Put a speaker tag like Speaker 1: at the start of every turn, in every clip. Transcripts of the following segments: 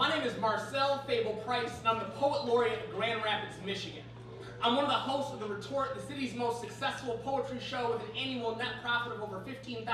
Speaker 1: My name is Marcel Fable Price, and I'm the Poet Laureate of Grand Rapids, Michigan. I'm one of the hosts of The Retort, the city's most successful poetry show with an annual net profit of over $15,000,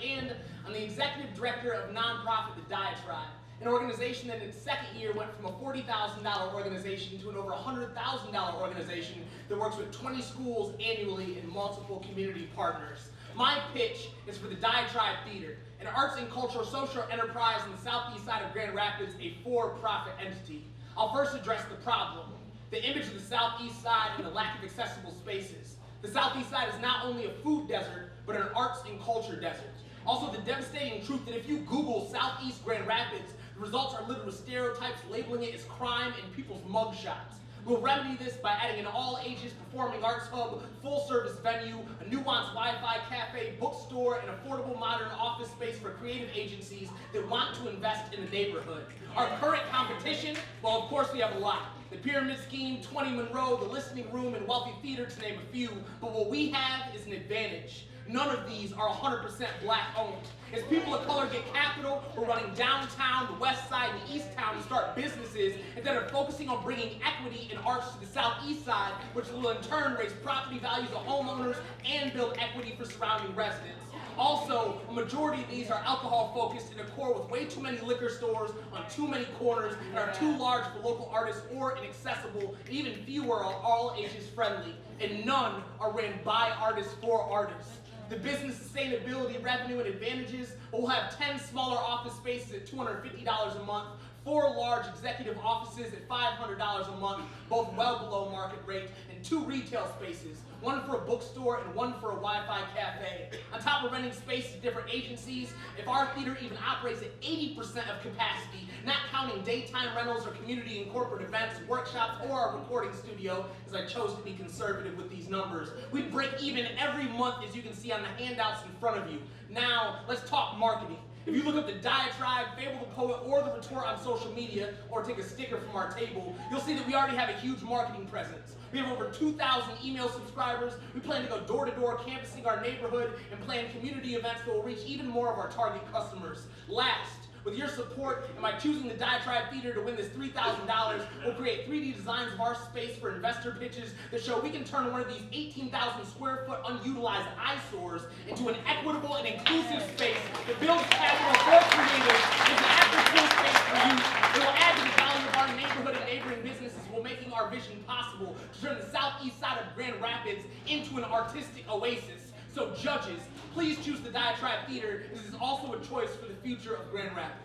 Speaker 1: and I'm the executive director of nonprofit The Diatribe, an organization that in its second year went from a $40,000 organization to an over $100,000 organization that works with 20 schools annually and multiple community partners. My pitch is for the Diatribe Theater, an arts and cultural social enterprise on the southeast side of Grand Rapids, a for-profit entity. I'll first address the problem, the image of the southeast side and the lack of accessible spaces. The southeast side is not only a food desert, but an arts and culture desert. Also, the devastating truth that if you Google Southeast Grand Rapids, the results are littered with stereotypes labeling it as crime and people's mugshots. We'll remedy this by adding an all-ages performing arts hub, full-service venue, a nuanced Wi-Fi cafe, bookstore, and affordable modern office space for creative agencies that want to invest in the neighborhood. Our current competition, well, of course we have a lot. The Pyramid Scheme, 20 Monroe, the Listening Room, and Wealthy Theater, to name a few. But what we have is an advantage. None of these are 100% black owned. As people of color get capital, we're running downtown, the west side, and east town to start businesses instead of focusing on bringing equity and arts to the southeast side, which will in turn raise property values of homeowners and build equity for surrounding residents. Also, a majority of these are alcohol focused in a core with way too many liquor stores on too many corners and are too large for local artists or inaccessible, and even fewer are all ages friendly, and none are ran by artists for artists. The business sustainability, revenue, and advantages, we'll have 10 smaller office spaces at $250 a month, 4 large executive offices at $500 a month, both well below market rate, and 2 retail spaces, one for a bookstore and one for a Wi-Fi cafe. On top of renting space to different agencies, if our theater even operates at 80% of capacity, not counting daytime rentals or community and corporate events, workshops, or our recording studio, as I chose to be conservative with these numbers, we'd break even every month, as you can see on the handouts in front of you. Now, let's talk marketing. If you look up the Diatribe, Fable the Poet, or the Retort on social media, or take a sticker from our table, you'll see that we already have a huge marketing presence. We have over 2,000 email subscribers. We plan to go door-to-door canvassing our neighborhood and plan community events that will reach even more of our target customers. Last, with your support and by choosing the Diatribe Theater to win this $3,000, we'll create 3D designs of our space for investor pitches that show we can turn one of these 18,000 square foot unutilized eyesores into an equitable and inclusive space that builds capital for creators as an after-school space for youth. It will add to the value of our neighborhood and neighboring businesses while making our vision possible to turn the southeast side of Grand Rapids into an artistic oasis. So judges, please choose the Diatribe Theater. This is also a choice for the future of Grand Rapids.